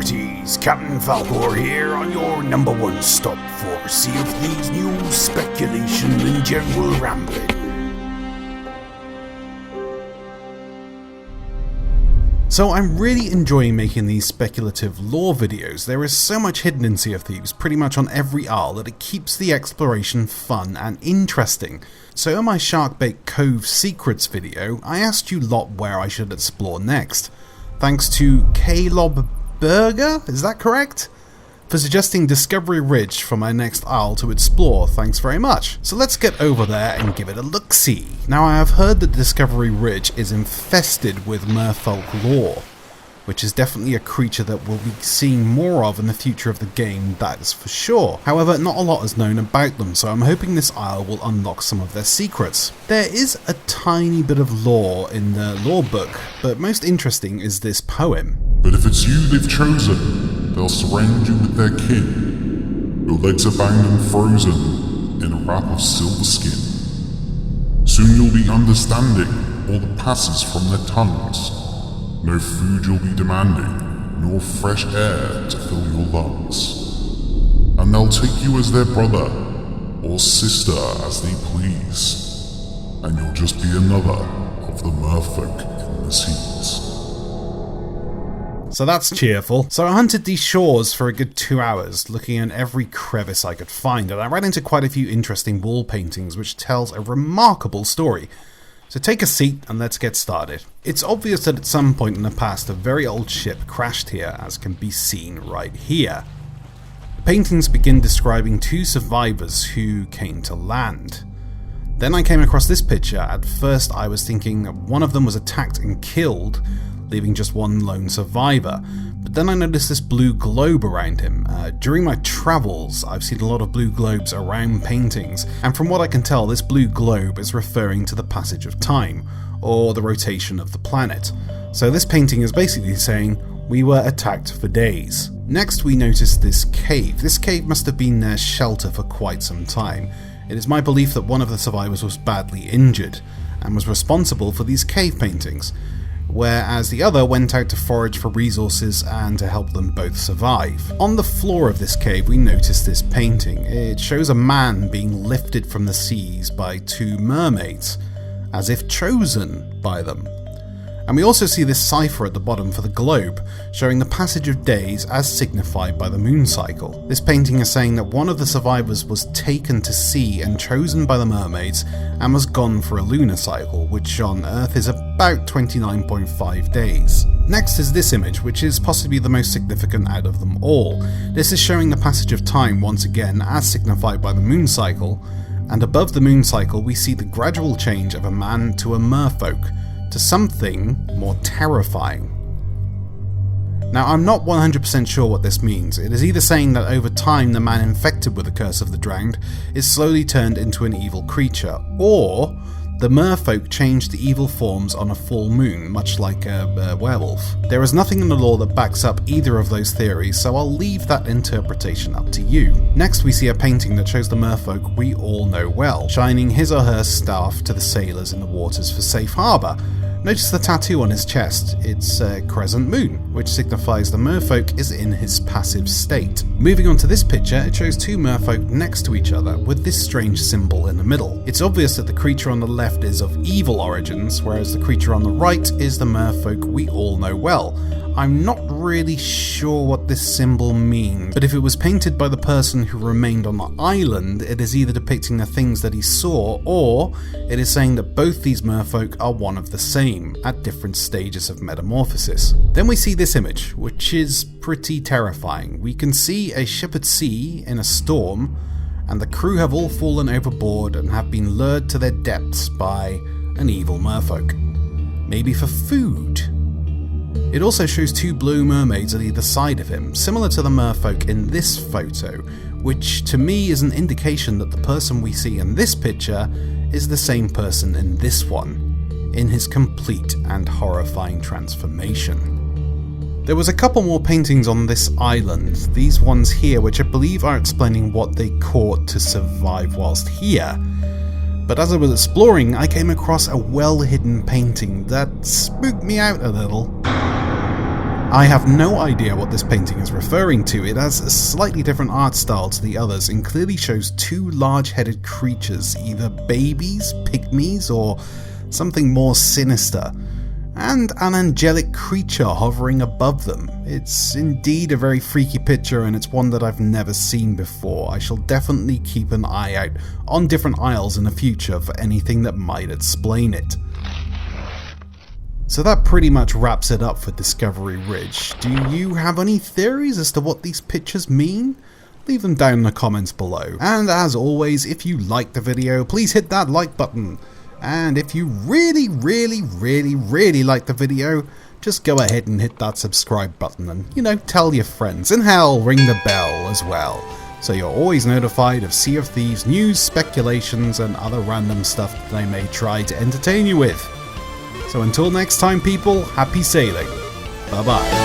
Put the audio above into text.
hearties, Captain Falcore here on your number one stop for Sea of Thieves news, speculation and general rambling. So I'm really enjoying making these speculative lore videos. There is so much hidden in Sea of Thieves, pretty much on every isle, that it keeps the exploration fun and interesting. So in my Sharkbait Cove Secrets video, I asked you lot where I should explore next. Thanks to K-Lob Burger, is that correct? For suggesting Discovery Ridge for my next isle to explore, thanks very much. So let's get over there and give it a look-see. Now I have heard that Discovery Ridge is infested with merfolk lore, which is definitely a creature that we'll be seeing more of in the future of the game, that is for sure. However, not a lot is known about them, so I'm hoping this isle will unlock some of their secrets. There is a tiny bit of lore in the lore book, but most interesting is this poem. But if it's you they've chosen, they'll surround you with their kin. Your legs are bound and frozen in a wrap of silver skin. Soon you'll be understanding all that passes from their tongues. No food you'll be demanding, nor fresh air to fill your lungs. And they'll take you as their brother, or sister as they please. And you'll just be another of the merfolk in the seas. So that's cheerful. So I hunted these shores for a good 2 hours, looking at every crevice I could find, and I ran into quite a few interesting wall paintings which tells a remarkable story. So take a seat and let's get started. It's obvious that at some point in the past a very old ship crashed here, as can be seen right here. The paintings begin describing two survivors who came to land. Then I came across this picture. At first I was thinking that one of them was attacked and killed, leaving just one lone survivor. But then I noticed this blue globe around him. During my travels, I've seen a lot of blue globes around paintings, and from what I can tell, this blue globe is referring to the passage of time, or the rotation of the planet. So this painting is basically saying, we were attacked for days. Next we noticed this cave. This cave must have been their shelter for quite some time. It is my belief that one of the survivors was badly injured, and was responsible for these cave paintings, whereas the other went out to forage for resources and to help them both survive. On the floor of this cave we noticed this painting. It shows a man being lifted from the seas by two mermaids, as if chosen by them. And we also see this cipher at the bottom for the globe, showing the passage of days as signified by the moon cycle. This painting is saying that one of the survivors was taken to sea and chosen by the mermaids and was gone for a lunar cycle, which on Earth is about 29.5 days. Next is this image, which is possibly the most significant out of them all. This is showing the passage of time once again as signified by the moon cycle, and above the moon cycle we see the gradual change of a man to a merfolk, to something more terrifying. Now I'm not 100% sure what this means. It is either saying that over time the man infected with the curse of the drowned is slowly turned into an evil creature, or the merfolk changed the evil forms on a full moon, much like a werewolf. There is nothing in the lore that backs up either of those theories, so I'll leave that interpretation up to you. Next we see a painting that shows the merfolk we all know well, shining his or her staff to the sailors in the waters for safe harbour. Notice the tattoo on his chest. It's a crescent moon, which signifies the merfolk is in his passive state. Moving on to this picture, it shows two merfolk next to each other with this strange symbol in the middle. It's obvious that the creature on the left is of evil origins, whereas the creature on the right is the merfolk we all know well. I'm not really sure what this symbol means, but if it was painted by the person who remained on the island, it is either depicting the things that he saw, or it is saying that both these merfolk are one of the same, at different stages of metamorphosis. Then we see this image, which is pretty terrifying. We can see a ship at sea in a storm, and the crew have all fallen overboard and have been lured to their depths by an evil merfolk. Maybe for food? It also shows two blue mermaids at either side of him, similar to the merfolk in this photo, which to me is an indication that the person we see in this picture is the same person in this one, in his complete and horrifying transformation. There was a couple more paintings on this island, these ones here, which I believe are explaining what they caught to survive whilst here. But as I was exploring, I came across a well-hidden painting that spooked me out a little. I have no idea what this painting is referring to. It has a slightly different art style to the others and clearly shows two large-headed creatures, either babies, pygmies, or something more sinister, and an angelic creature hovering above them. It's indeed a very freaky picture, and it's one that I've never seen before. I shall definitely keep an eye out on different aisles in the future for anything that might explain it. So that pretty much wraps it up for Discovery Ridge. Do you have any theories as to what these pictures mean? Leave them down in the comments below. And as always, if you liked the video, please hit that like button. And if you really like the video, just go ahead and hit that subscribe button and, you know, tell your friends. And hell, ring the bell as well, so you're always notified of Sea of Thieves news, speculations, and other random stuff that I may try to entertain you with. So until next time people, happy sailing. Bye bye.